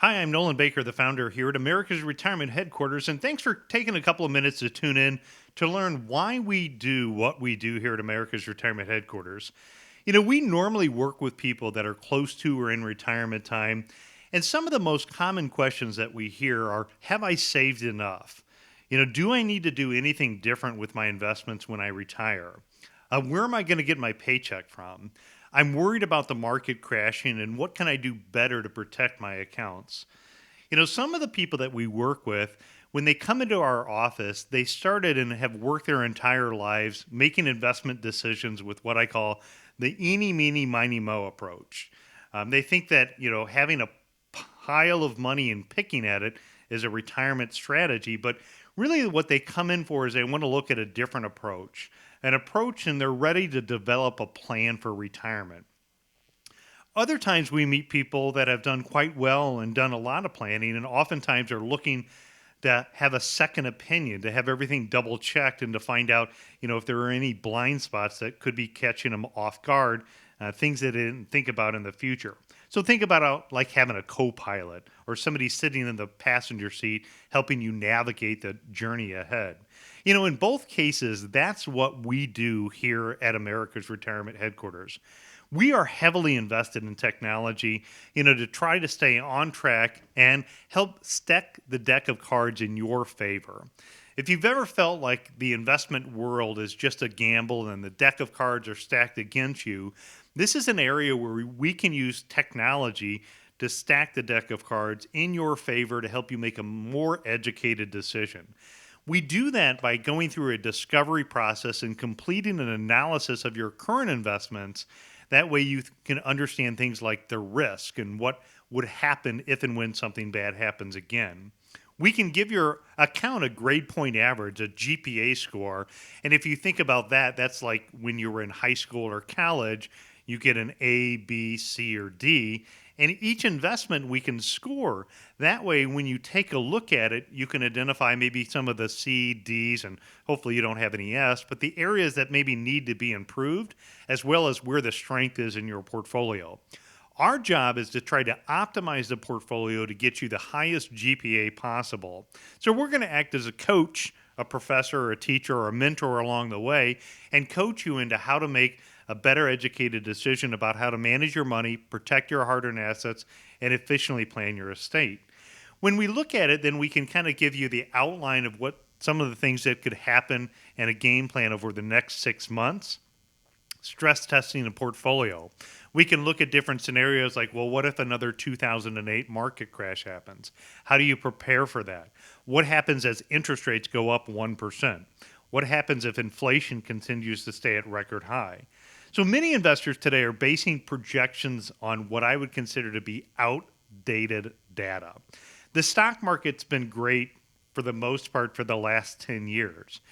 Hi, I'm Nolan Baker, the founder here at America's Retirement Headquarters, and thanks for taking a couple of minutes to tune in to learn why we do what we do here at America's Retirement Headquarters. We normally work with people that are close to or in retirement time, and some of the most common questions that we hear are, have I saved enough? Do I need to do anything different with my investments when I retire? Where am I going to get my paycheck from? I'm worried about the market crashing, and what can I do better to protect my accounts? Some of the people that we work with, when they come into our office, they started and have worked their entire lives making investment decisions with what I call the eeny, meeny, miny, mo approach. They think that, having a pile of money and picking at it is a retirement strategy, but really what they come in for is they want to look at a different approach, and they're ready to develop a plan for retirement. Other times we meet people that have done quite well and done a lot of planning, and oftentimes are looking to have a second opinion, to have everything double checked, and to find out, if there are any blind spots that could be catching them off guard, things they didn't think about in the future. So think about like having a co-pilot or somebody sitting in the passenger seat helping you navigate the journey ahead. In both cases, that's what we do here at America's Retirement Headquarters. We are heavily invested in technology, to try to stay on track and help stack the deck of cards in your favor. If you've ever felt like the investment world is just a gamble and the deck of cards are stacked against you, this is an area where we can use technology to stack the deck of cards in your favor to help you make a more educated decision. We do that by going through a discovery process and completing an analysis of your current investments. That way you can understand things like the risk and what would happen if and when something bad happens again. We can give your account a grade point average, a GPA score. And if you think about that, that's like when you were in high school or college, you get an A, B, C, or D. And each investment we can score. That way, when you take a look at it, you can identify maybe some of the C, Ds, and hopefully you don't have any S, but the areas that maybe need to be improved, as well as where the strength is in your portfolio. Our job is to try to optimize the portfolio to get you the highest GPA possible. So we're going to act as a coach, a professor, or a teacher, or a mentor along the way, and coach you into how to make a better educated decision about how to manage your money, protect your hard-earned assets, and efficiently plan your estate. When we look at it, then we can kind of give you the outline of what some of the things that could happen and a game plan over the next 6 months. Stress testing a portfolio. We can look at different scenarios like, well, what if another 2008 market crash happens? How do you prepare for that? What happens as interest rates go up 1%? What happens if inflation continues to stay at record high? So many investors today are basing projections on what I would consider to be outdated data. The stock market's been great for the most part for the last 10 years.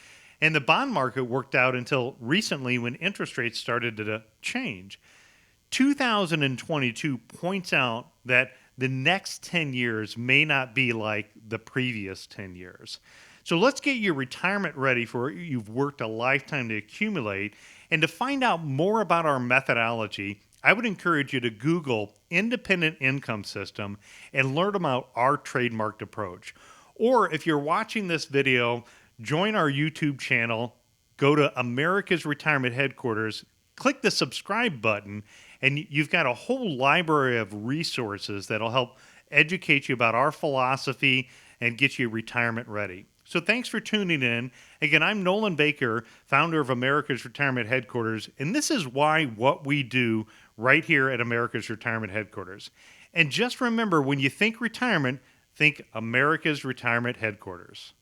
And the bond market worked out until recently when interest rates started to change. 2022 points out that the next 10 years may not be like the previous 10 years. So let's get your retirement ready for what you've worked a lifetime to accumulate. And to find out more about our methodology, I would encourage you to Google independent income system and learn about our trademarked approach. Or if you're watching this video, join our YouTube channel, go to America's Retirement Headquarters, click the subscribe button, and you've got a whole library of resources that'll help educate you about our philosophy and get you retirement ready. So thanks for tuning in. Again, I'm Nolan Baker, founder of America's Retirement Headquarters, and this is why what we do right here at America's Retirement Headquarters. And just remember, when you think retirement, think America's Retirement Headquarters.